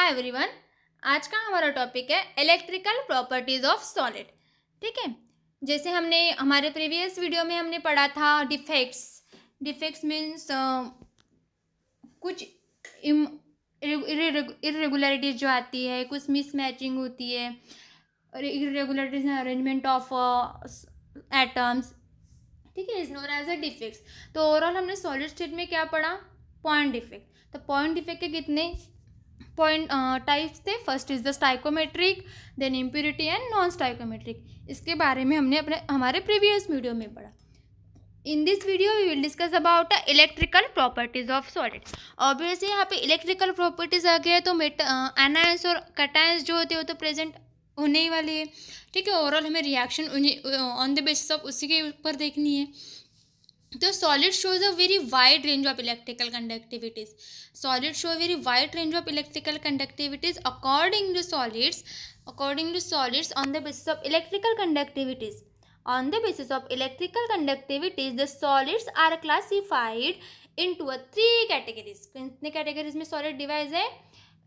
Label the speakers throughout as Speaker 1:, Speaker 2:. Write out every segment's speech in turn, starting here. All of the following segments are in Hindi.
Speaker 1: Hi everyone. आज का हमारा टॉपिक है इलेक्ट्रिकल प्रॉपर्टीज ऑफ सॉलिड। ठीक है, जैसे हमने हमारे प्रीवियस वीडियो में हमने पढ़ा था डिफेक्ट्स मीन्स कुछ इरेगुलरिटीज जो आती है, कुछ मिसमैचिंग होती है, irregularities in arrangement of atoms. ठीक है, is known as a defects. तो ओवरऑल हमने सॉलिड स्टेट में क्या पढ़ा? Point defect. तो पॉइंट डिफेक्ट के कितने पॉइंट टाइप्स थे? First is the stoichiometric, then impurity and non stoichiometric. इसके बारे में हमने हमारे प्रीवियस वीडियो में पढ़ा। In this video we will discuss about electrical properties of solid. Obviously यहाँ पे इलेक्ट्रिकल प्रॉपर्टीज आ गया है, तो एनायंस और कैटायंस जो होते हैं वो तो प्रेजेंट होने ही वाली है। ठीक है, ओवरऑल हमें रिएक्शन उन्हीं ऑन द बेसिस ऑफ उसी के ऊपर देखनी है। तो solid shows a very wide range of electrical conductivities. Solid show a very wide range of electrical conductivities according to solids on the basis of electrical conductivities. On the basis of electrical conductivities, the solids are classified into a 3 categories. कितने categories में solid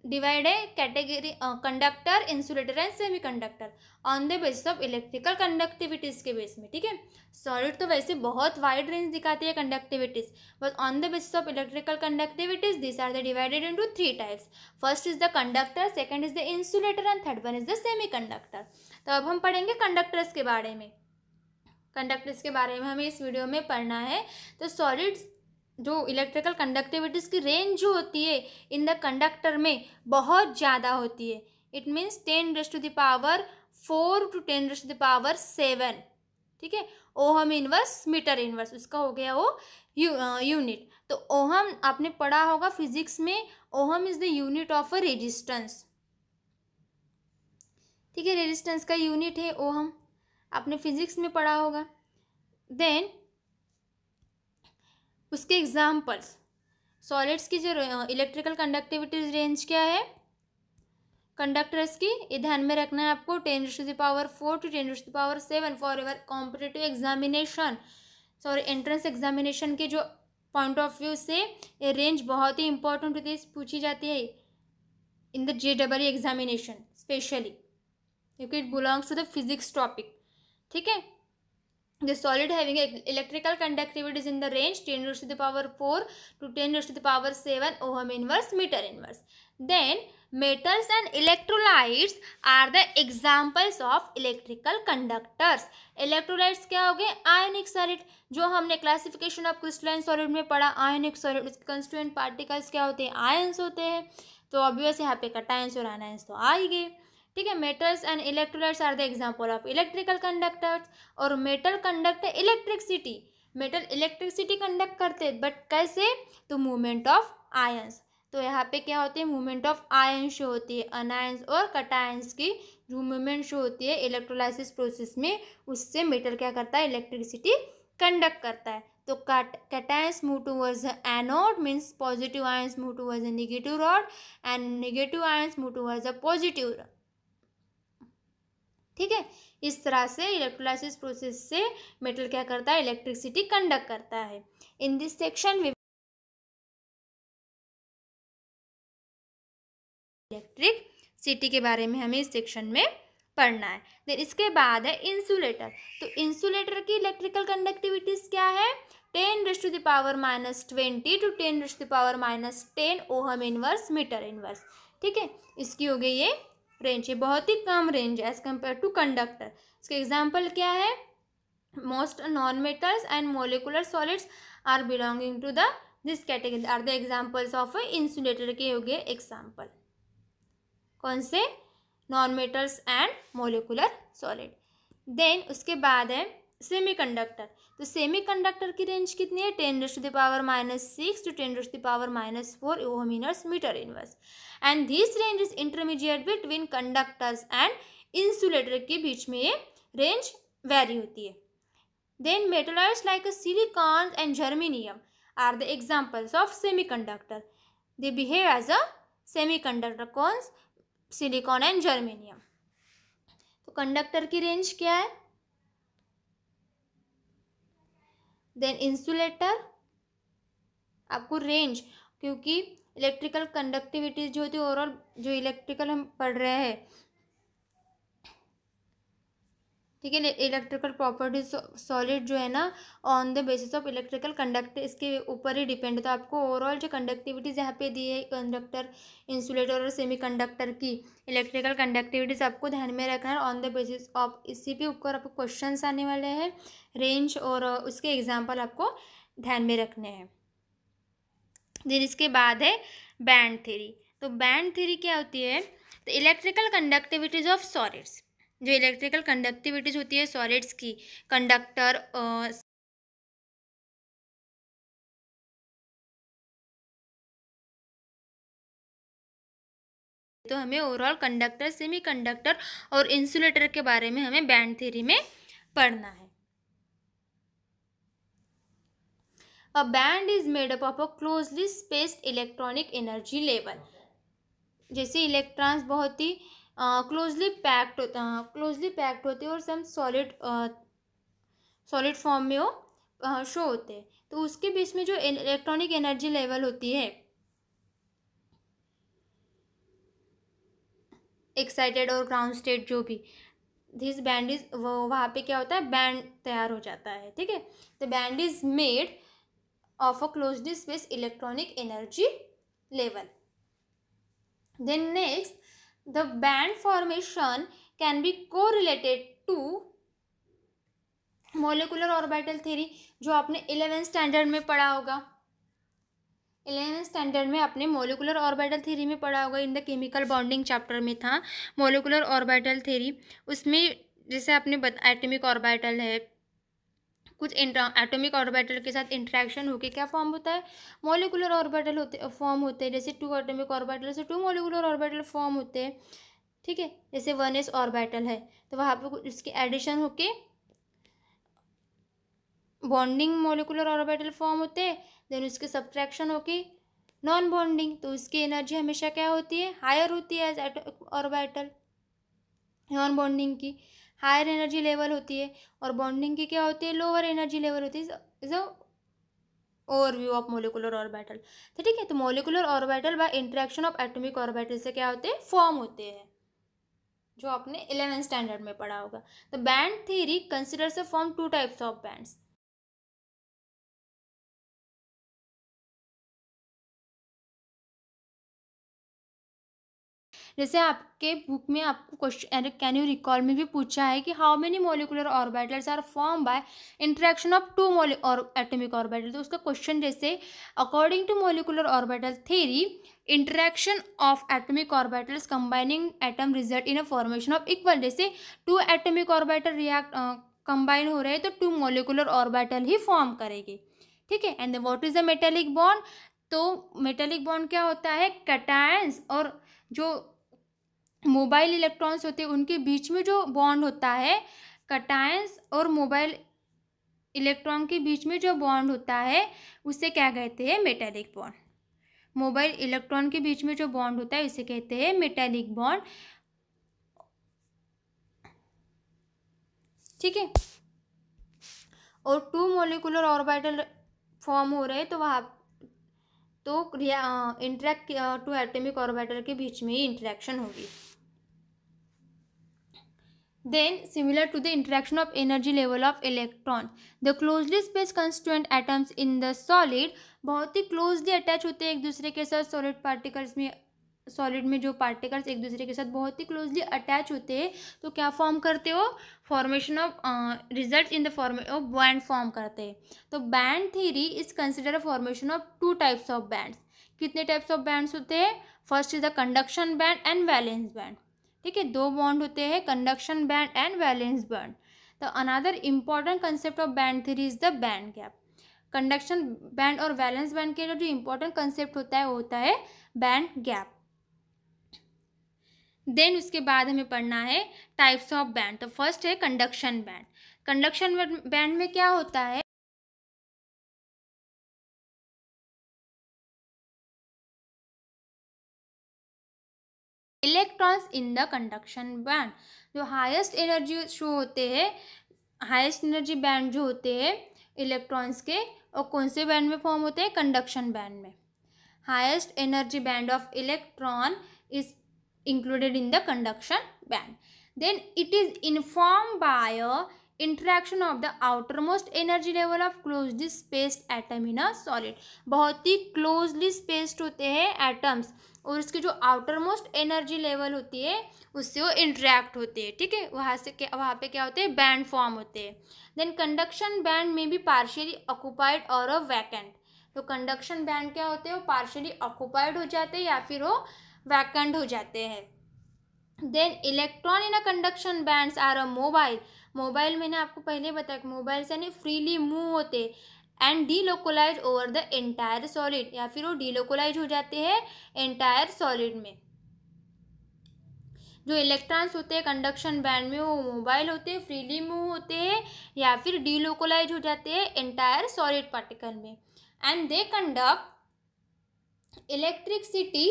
Speaker 1: डिवाइड है? Category conductor, insulator and semi conductor on the basis of electrical conductivities के बेस में। ठीक है, सॉलिड तो वैसे बहुत वाइड रेंज दिखाती है conductivities, but on the basis of electrical conductivities this are the divided into 3 types. First is the conductor, second is the insulator and third one is the semi conductor. तो अब हम पढ़ेंगे कंडक्टर्स के बारे में। कंडक्टर्स के बारे में हमें इस वीडियो में पढ़ना है। तो सॉलिड्स जो इलेक्ट्रिकल कंडक्टिविटीज़ की रेंज जो होती है इन द कंडक्टर में बहुत ज़्यादा होती है। It means 10⁴ to 10⁻⁷। ठीक है, ओहम इनवर्स मीटर इनवर्स उसका हो गया वो यूनिट। तो ओहम आपने पढ़ा होगा फिजिक्स में, ohm is the unit of a resistance. ठीक है, रेजिस्टेंस का यूनिट है ओहम, आपने फिजिक्स में पढ़ा होगा। देन उसके एग्जाम्पल्स, सॉलिड्स की जो इलेक्ट्रिकल कंडक्टिविटी रेंज क्या है कंडक्टर्स की, ये ध्यान में रखना है आपको। 10⁴ to 10⁷ for ever competitive examination, sorry entrance examination के जो पॉइंट ऑफ व्यू से ये रेंज बहुत ही इंपॉर्टेंट होती है, पूछी जाती है in the JEE examination specially, क्योंकि it belongs to the physics topic. ठीक है, the solid having electrical conductivities in the range 10⁴ to 10⁷ ohm inverse meter inverse. Then metals and electrolytes are the examples of electrical conductors. electrolytes क्या हो गए? आयनिक सॉलिड, जो हमने क्लासिफिकेशन ऑफ क्रिस्टलाइन सॉलिड में पढ़ा। आयनिक सॉलिड उसके कंस्टिट्यूएंट पार्टिकल्स क्या होते हैं? आयंस होते हैं। तो ऑब्वियस यहाँ पे कैटायंस और एनायंस तो आ ही गए। ठीक है, metals and electrolytes are the example of electrical conductors. और metal conduct electricity, metal electricity conduct करते हैं, बट कैसे? तो मूवमेंट ऑफ आयंस। तो यहाँ पे क्या होते हैं? मूवमेंट ऑफ आयन शो होती है। अनायंस और कैटायंस की जो मूवमेंट शो होती है इलेक्ट्रोलाइसिस प्रोसेस में, उससे मेटल क्या करता है? इलेक्ट्रिसिटी कंडक्ट करता है। तो cations move towards the anode, means positive ions move towards the negative rod and negative ions move towards the positive rod. ठीक है, इस तरह से इलेक्ट्रोलाइसिस प्रोसेस से मेटल क्या करता है? इलेक्ट्रिसिटी कंडक्ट करता है। इन दिस सेक्शन इलेक्ट्रिसिटी के बारे में हमें इस सेक्शन में पढ़ना है। देन इसके बाद है इंसुलेटर। तो इंसुलेटर की इलेक्ट्रिकल कंडक्टिविटीज क्या है? 10⁻⁻20 to 10⁻⁻10 ohm inverse metre inverse. ठीक है, इसकी हो गई ये रेंज, है बहुत ही कम range as compare to conductor. इसके एग्जाम्पल क्या है? Most non metals and molecular solids are belonging to the this category are the examples of insulator के हो गए एग्जाम्पल। कौन से? Non metals and molecular solid. Then उसके बाद है सेमी कंडक्टर। तो सेमी कंडक्टर की रेंज कितनी है? 10⁻⁻6 to 10⁻⁻4 ohm inverse metre inverse. And this range is intermediate between conductors and insulator के बीच में ये रेंज वेरी होती है। Then metalloids like silicon and germanium are the examples of semi conductor. They behave as a semi conductor. कौन? Silicon and germanium. तो कंडक्टर की रेंज क्या है? देन इंसुलेटर आपको रेंज, क्योंकि इलेक्ट्रिकल कंडक्टिविटी जो होती है ओवरऑल, जो इलेक्ट्रिकल हम पढ़ रहे हैं, ठीक है, इलेक्ट्रिकल प्रॉपर्टीज सॉलिड जो है ना, on the basis of electrical conduct, इसके ऊपर ही डिपेंड है। तो आपको ओवरऑल जो कंडक्टिविटीज यहाँ पे दी है कंडक्टर, इंसुलेटर और सेमी कंडक्टर की इलेक्ट्रिकल कंडक्टिविटीज आपको ध्यान में रखना है ऑन द बेसिस ऑफ, इसी के ऊपर आपको क्वेश्चंस आने वाले हैं, रेंज और उसके एग्जाम्पल आपको ध्यान में रखने हैं। देन इसके बाद है बैंड थ्योरी। तो बैंड थ्योरी क्या होती है? तो इलेक्ट्रिकल कंडक्टिविटीज ऑफ सॉलिड्स, जो इलेक्ट्रिकल कंडक्टिविटीज होती है सॉलिड्स की, कंडक्टर, तो हमें ओवरऑल कंडक्टर, सेमी कंडक्टर और इंसुलेटर के बारे में हमें बैंड थ्योरी में पढ़ना है। A band is made up of a closely spaced electronic energy level. जैसे इलेक्ट्रॉन्स बहुत ही क्लोजली पैक्ड होते हैं और सम सॉलिड फॉर्म में वो शो होते हैं। तो उसके बीच में जो इलेक्ट्रॉनिक एनर्जी लेवल होती है, एक्साइटेड और ग्राउंड स्टेट जो भी, दिस बैंड इज, वहाँ पे क्या होता है, बैंड तैयार हो जाता है, ठीक है। The band is made of a closely space electronic energy level. Then next, the band formation can be correlated to molecular orbital theory, जो आपने 11th स्टैंडर्ड में पढ़ा होगा। 11th स्टैंडर्ड में आपने मोलिकुलर ऑर्बिटल थ्योरी में पढ़ा होगा, in the chemical bonding chapter में था मोलिकुलर ऑर्बिटल थ्योरी। उसमें जैसे आपने एटॉमिक ऑर्बिटल है, कुछ एटॉमिक ऑर्बिटल के साथ इंटरेक्शन होकर क्या फॉर्म होता है, मोलिकुलर ऑर्बिटल फॉर्म होते हैं। जैसे 2 एटॉमिक ऑर्बिटल से 2 मोलिकुलर ऑर्बिटल फॉर्म होते हैं, ठीक है। जैसे 1s ऑर्बिटल है तो वहाँ पे कुछ इसके एडिशन होके बॉन्डिंग मोलिकुलर ऑर्बिटल फॉर्म होते हैं। देन उसके सब्ट्रैक्शन होके नॉन बॉन्डिंग, तो उसकी एनर्जी हमेशा क्या होती है, हायर होती है एज ऑर्बिटल। नॉन बॉन्डिंग की हायर एनर्जी लेवल होती है और बॉन्डिंग की क्या होती है, लोअर एनर्जी लेवल होती है। Is a overview of molecular orbital. तो ठीक है, तो molecular orbital by interaction of atomic orbital से क्या होते हैं, फॉर्म होते हैं, जो आपने 11th स्टैंडर्ड में पढ़ा होगा। तो band theory considers a form 2 types of bands. जैसे आपके बुक में आपको क्वेश्चन कैन यू रिकॉल में भी पूछा है कि how many molecular orbitals are form by interaction of 2 atomic orbital. तो उसका क्वेश्चन जैसे, according to molecular orbital theory, interaction of atomic orbitals combining atom result in a formation of equal. जैसे 2 एटॉमिक ऑर्बिटल रिएक्ट कंबाइन हो रहे हैं तो 2 मोलिकुलर ऑर्बिटल ही फॉर्म करेंगे, ठीक है। And what is the metallic bond? तो मेटेलिक बॉन्ड क्या होता है, कैटायंस और जो मोबाइल इलेक्ट्रॉन्स होते हैं उनके बीच में जो बॉन्ड होता है, कैटायंस और मोबाइल इलेक्ट्रॉन के बीच में जो बॉन्ड होता है उसे क्या कहते हैं, मेटेलिक बॉन्ड। मोबाइल इलेक्ट्रॉन के बीच में जो बॉन्ड होता है उसे कहते हैं मेटेलिक बॉन्ड, ठीक है। और 2 मोलिकुलर ऑर्बिटल फॉर्म हो रहे हैं तो वहाँ तो इंटरेक्ट 2 एटॉमिक ऑर्बिटल के बीच में ही इंटरेक्शन होगी। Then, similar to the interaction of energy level of electron, the closely spaced constituent atoms in the solid बहुत ही closely attach होते हैं एक दूसरे के साथ solid particles में। सॉलिड में जो पार्टिकल्स एक दूसरे के साथ बहुत ही क्लोजली अटैच होते हैं तो क्या फॉर्म करते हो, formation of result in the form of band form करते हैं। तो band theory is consider a formation of 2 types of bands. कितने टाइप्स ऑफ बैंड्स होते हैं? First is the conduction band and valence band, ठीक है। 2 बॉन्ड होते हैं, conduction band and valence band. तो another important concept of band theory is the band gap. Conduction band और वैलेंस बैंड के जो इंपॉर्टेंट कंसेप्ट होता है वो होता है बैंड गैप। देन उसके बाद हमें पढ़ना है टाइप्स ऑफ बैंड। तो फर्स्ट है कंडक्शन बैंड। कंडक्शन बैंड में क्या होता है, electrons in the conduction band. जो हाईएस्ट एनर्जी शो होते हैं, हाईएस्ट एनर्जी बैंड जो होते हैं इलेक्ट्रॉन्स के, और कौन से बैंड में फॉर्म होते हैं, कंडक्शन बैंड में। highest energy band of electron is included in the conduction band. Then it is informed by a interaction of the outermost energy level of closely spaced atom in a solid. बहुत ही closely spaced होते हैं atoms और उसकी जो आउटर मोस्ट एनर्जी लेवल होती है उससे वो इंटरेक्ट होते हैं. ठीक है, वहाँ पे क्या होते हैं, बैंड फॉर्म होते हैं. देन कंडक्शन बैंड में भी पार्शियली ऑक्यूपाइड और अ वैकेंट. तो कंडक्शन बैंड क्या होते हैं, वो पार्शियली ऑक्यूपाइड हो जाते हैं या फिर वो वैकेंट हो जाते हैं. Then electron in a conduction bands are a mobile. Mobile मैंने आपको पहले बताया कि मोबाइल से यानी फ्रीली मूव होते and delocalize over the entire solid, या फिर वो डीलोकलाइज हो जाते हैं एंटायर सॉलिड में. जो इलेक्ट्रॉन्स होते हैं कंडक्शन बैंड में वो मोबाइल होते हैं, फ्रीली मूव होते हैं या फिर डीलोकलाइज हो जाते हैं एंटायर सॉलिड पार्टिकल में. And they conduct electricity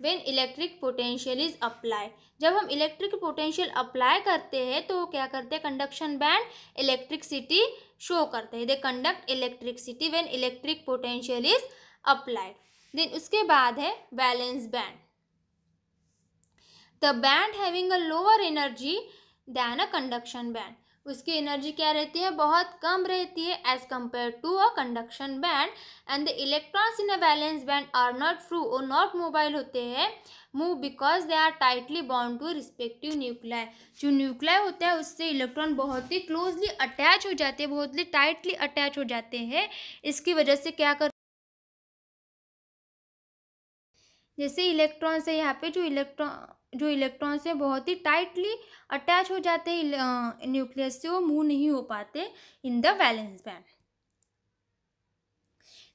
Speaker 1: when electric potential is applied. जब हम इलेक्ट्रिक पोटेंशियल अप्लाई करते हैं तो वो क्या करते हैं, कंडक्शन बैंड इलेक्ट्रिसिटी शो करते हैं. They conduct electricity when electric potential is applied. Then उसके बाद है valence band. The band having a lower energy than a conduction band. उसकी एनर्जी क्या रहती है, बहुत कम रहती है as compare to a conduction band. And the electrons in a valence band are not free और नॉट मोबाइल होते हैं, move because they are tightly bond to respective nuclei. जो न्यूक्लियाई होता है उससे इलेक्ट्रॉन बहुत ही क्लोजली अटैच हो जाते हैं, बहुत ही टाइटली अटैच हो जाते हैं. इसकी वजह से क्या कर, जैसे इलेक्ट्रॉन से यहाँ पे जो इलेक्ट्रॉन से बहुत ही टाइटली अटैच हो जाते हैं न्यूक्लियस से, वो मूव नहीं हो पाते in the valence band.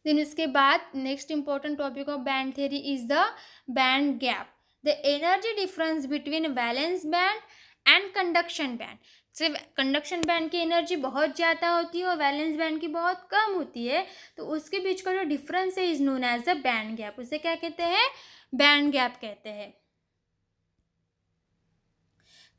Speaker 1: Then उसके बाद next important topic of band theory is the band gap. The energy difference between valence band and conduction band. से कंडक्शन बैंड की एनर्जी बहुत ज़्यादा होती है और वैलेंस बैंड की बहुत कम होती है, तो उसके बीच का जो डिफरेंस है is known as the band gap. उसे क्या कहते हैं, बैंड गैप कहते हैं.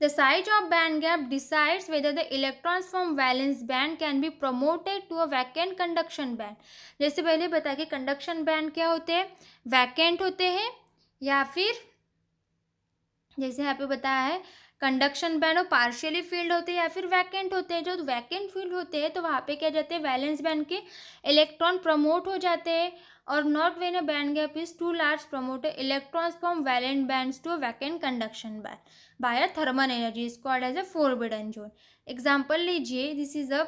Speaker 1: The size of band gap decides whether the electrons from valence band can be promoted to a vacant conduction band. जैसे पहले बताया कि कंडक्शन बैंड क्या होते हैं, वैकेंट होते हैं या फिर जैसे यहाँ पे बताया है कंडक्शन बैंड और पार्शियली फील्ड होते हैं या फिर वैकेंट होते हैं. जो वैकेंट फील्ड होते हैं तो वहाँ पे क्या जाते हैं, वैलेंस बैंड के इलेक्ट्रॉन प्रमोट हो जाते हैं. और not when a band gap is too large promoted electrons from valent bands to a vacant conduction band by a thermal energy is called as a forbidden zone. Example लीजिए, this is a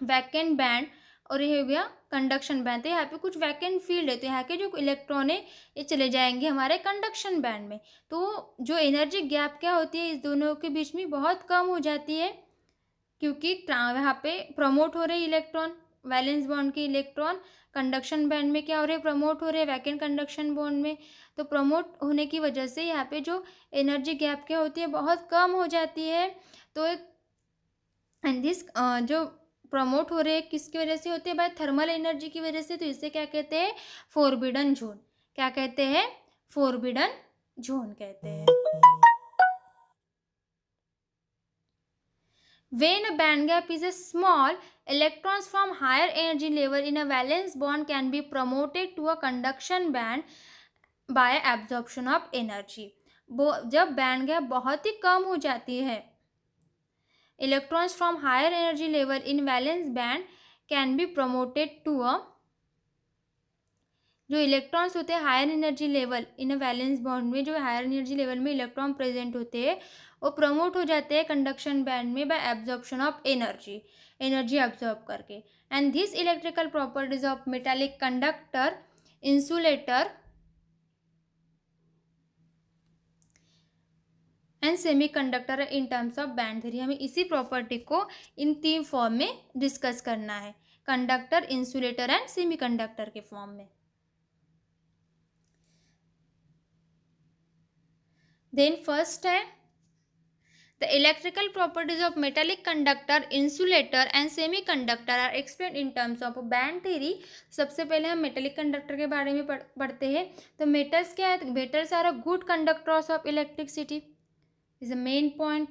Speaker 1: vacant band और ये हो गया कंडक्शन बैंड. तो यहाँ पे कुछ वैकेंट फील्ड है तो यहाँ के जो इलेक्ट्रॉन है ये चले जाएंगे हमारे कंडक्शन बैंड में. तो जो एनर्जी गैप क्या होती है इस दोनों के बीच में बहुत कम हो जाती है, क्योंकि यहाँ पे प्रमोट हो रहे इलेक्ट्रॉन, वैलेंस बॉन्ड के इलेक्ट्रॉन कंडक्शन बैंड में क्या हो रहे हैं, प्रमोट हो रहे हैं वैकेंट कंडक्शन बॉन्ड में. तो प्रमोट होने की वजह से यहाँ पे जो एनर्जी गैप क्या होती है बहुत कम हो जाती है. तो एक एंड दिस जो प्रमोट हो रहे हैं किसकी वजह से होते हैं, बाय थर्मल एनर्जी की वजह से. तो इसे क्या कहते हैं, फोरबिडन जोन. क्या कहते हैं, फोरबिडन जोन कहते हैं. When a band gap is a small, electrons from higher energy level in a valence bond can be promoted to a conduction band by absorption of energy. जब बैंड गैप बहुत ही कम हो जाती है, electrons from higher energy level in valence band can be promoted to a, जो इलेक्ट्रॉन्स होते हैं higher energy level in a valence bond में, जो हायर एनर्जी लेवल में इलेक्ट्रॉन प्रेजेंट होते हैं वो प्रमोट हो जाते हैं कंडक्शन बैंड में by absorption of energy absorb करके. And this electrical properties of metallic conductor, insulator and semi conductor in terms of band theory. हमें इसी प्रॉपर्टी को इन 3 फॉर्म में डिस्कस करना है, conductor, insulator and semi conductor के फॉर्म में. देन फर्स्ट है the electrical properties of metallic conductor, insulator and semi conductor are explain in terms of band theory. सबसे पहले हम मेटालिक कंडक्टर के बारे में पढ़ते हैं. तो मेटल्स क्या है, metals are a good conductors of electricity is a main point.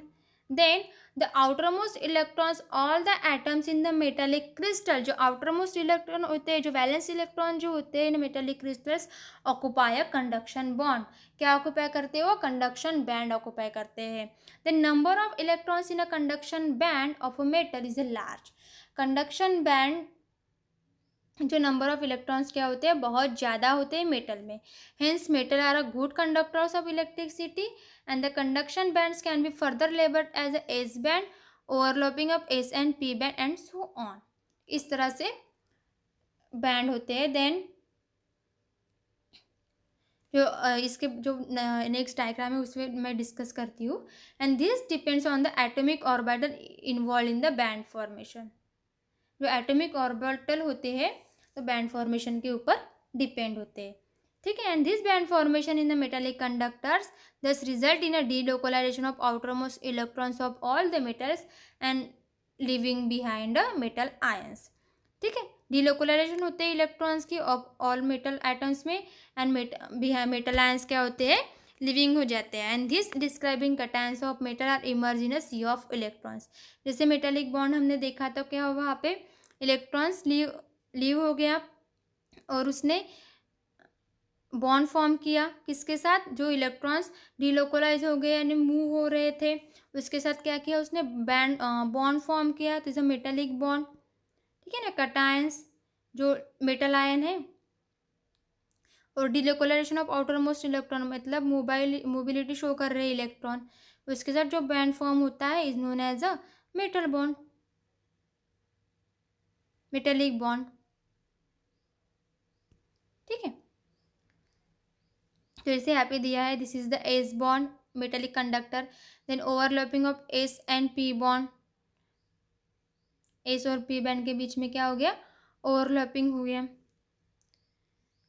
Speaker 1: Then the outermost electrons all the atoms in the metallic crystal, जो आउटरमोस्ट इलेक्ट्रॉन होते हैं, जो वैलेंस इलेक्ट्रॉन जो होते हैं in metallic crystals, occupy a conduction bond, क्या ऑक्युपाई करते हो, कंडक्शन बैंड ऑक्युपाई करते हैं। The number of electrons in a conduction band of a metal is a large, conduction band जो नंबर ऑफ इलेक्ट्रॉन्स क्या होते हैं, बहुत ज़्यादा होते हैं मेटल में। Hence metal are a good conductors of electricity and the conduction bands can be further labelled as a S band, overlapping of S and P band and so on. इस तरह से बैंड होते हैं। देन जो इसके जो नेक्स्ट डायग्राम है उसमें मैं डिस्कस करती हूँ। And this depends on the atomic orbital involve in the band formation, जो एटॉमिक ऑर्बिटल होते हैं तो बैंड फॉर्मेशन के ऊपर डिपेंड होते हैं, ठीक है। And this band formation in the metallic conductors thus result in a delocalization of outermost electrons of all the metals and living behind the metal ions, ठीक है। डीलोकलाइजेशन होते हैं इलेक्ट्रॉन्स की ऑल मेटल एटम्स में, एंड मेटल आयंस क्या होते हैं, लिविंग हो जाते हैं। And this describing cations of metal are emerge in a sea of electrons, जैसे मेटालिक बॉन्ड हमने देखा तो क्या हुआ, वहाँ पे इलेक्ट्रॉन्स लीव हो गया और उसने बॉन्ड फॉर्म किया किसके साथ, जो इलेक्ट्रॉन्स डीलोकलाइज हो गए यानी मूव हो रहे थे उसके साथ क्या किया उसने बॉन्ड फॉर्म किया, तो इज अ मेटालिक बॉन्ड, ठीक है ना। कटायंस जो मेटल आयन है, और delocalization of outer most electron मतलब मोबिलिटी शो कर रहे इलेक्ट्रॉन, उसके साथ जो बैंड फॉर्म होता है is known as a metal bond, metallic bond, ठीक है। तो इसे यहाँ पे दिया है, this is the S bond metallic conductor, then overlapping of S and P bond, S और पी बैंड के बीच में क्या हो गया, ओवरलैपिंग हो गया।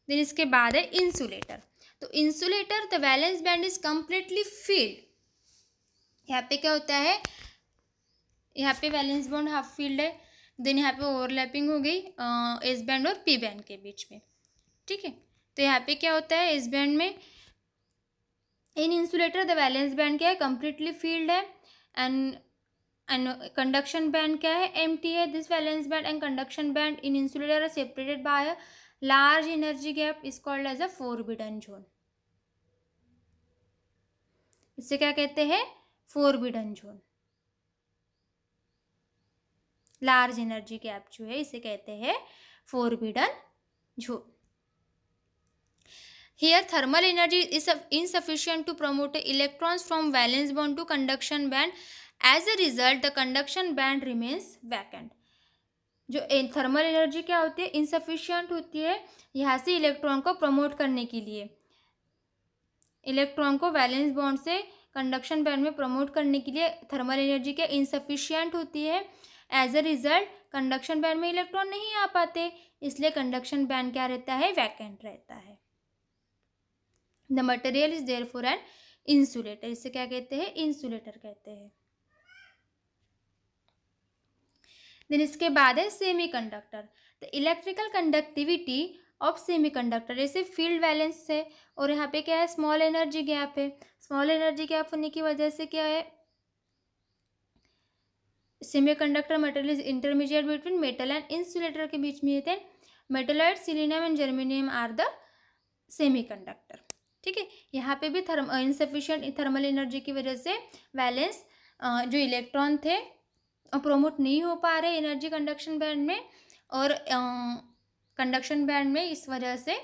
Speaker 1: देन इसके बाद है इंसुलेटर, तो insulator the valence band is completely field, यहाँ पे क्या होता है, यहाँ पे वैलेंस बॉन्ड हाफ फील्ड है, देन यहाँ पे ओवरलैपिंग हो गई एस बैंड और पी बैंड के बीच में, ठीक है। तो यहाँ पे क्या होता है, एस बैंड में in insulator the valence band क्या है, कंप्लीटली फील्ड है, एंड कंडक्शन बैंड क्या है, एम्प्टी है। This valence band and conduction band in insulator are separated by a large energy gap is called as a forbidden zone, इससे क्या कहते हैं, forbidden zone, large energy gap जो है इसे कहते हैं forbidden zone. Here thermal energy is insufficient to promote electrons from valence bond to conduction band. As a result, the conduction band remains vacant. जो थर्मल एनर्जी क्या होती है, इनसफिशियंट होती है यहाँ से इलेक्ट्रॉन को प्रमोट करने के लिए, इलेक्ट्रॉन को वैलेंस बॉन्ड से कंडक्शन बैंड में प्रमोट करने के लिए थर्मल एनर्जी क्या इनसफिशियंट होती है। As a result conduction band में इलेक्ट्रॉन नहीं आ पाते, इसलिए कंडक्शन बैंड क्या रहता है, वैकेंट रहता है। The material is therefore an insulator, इसे क्या कहते हैं, इंसुलेटर कहते हैं। देन इसके बाद है semiconductor, the electrical conductivity of semiconductor, जैसे फील्ड वैलेंस है और यहाँ पे क्या है, स्मॉल एनर्जी गैप है, स्मॉल एनर्जी गैप होने की वजह से क्या है, semiconductor material is intermediate between metal and insulator के बीच में थे, metalloid selenium and germanium are the semiconductor, ठीक है। यहाँ पे भी इनसफिशिएंट थर्मल एनर्जी की वजह से वैलेंस जो इलेक्ट्रॉन थे प्रोमोट नहीं हो पा रहे एनर्जी कंडक्शन बैंड में, और कंडक्शन बैंड में इस वजह से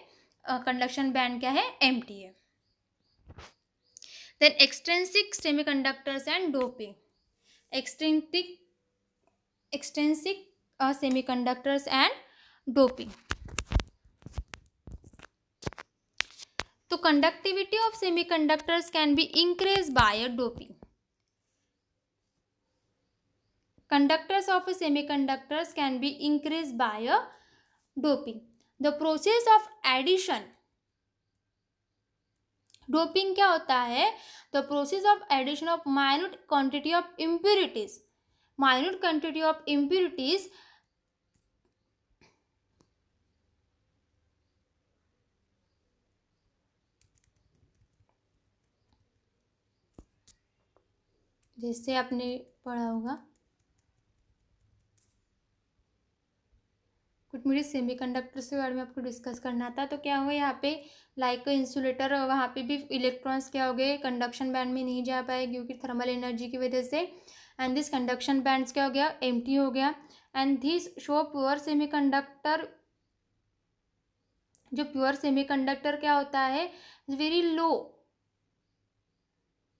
Speaker 1: कंडक्शन बैंड क्या है, एम्प्टी है। Then extrinsic semiconductors and doping, extrinsic semiconductors and doping. तो conductivity of semiconductors can be increased by a doping. Conductors of semiconductors can be increased by a doping. The process of addition, doping क्या होता है, the process of addition of minute quantity of impurities, minute quantity of impurities जैसे आपने पढ़ा होगा कुछ, मुझे सेमीकंडक्टर्स के बारे में आपको डिस्कस करना था। तो क्या हुआ यहाँ पे, लाइक इंसुलेटर, वहाँ पे भी इलेक्ट्रॉन्स क्या हो गए, कंडक्शन बैंड में नहीं जा पाए क्योंकि थर्मल एनर्जी की वजह से। एंड दिस कंडक्शन बैंड्स क्या हो गया, एम्प्टी हो गया। And this show pure semiconductor, जो प्योर सेमीकंडक्टर क्या होता है, very low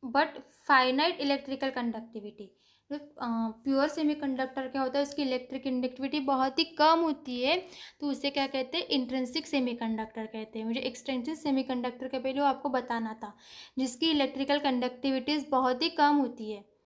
Speaker 1: but finite electrical conductivity. Pure semiconductor क्या होता है, उसकी इलेक्ट्रिक कंडक्टिविटी बहुत ही कम होती है, तो उसे क्या कहते हैं, इंट्रिंसिक सेमीकंडक्टर कहते हैं। मुझे एक्सट्रिंसिक सेमीकंडक्टर का पहले आपको बताना था, जिसकी इलेक्ट्रिकल कंडक्टिविटीज बहुत ही कम होती है।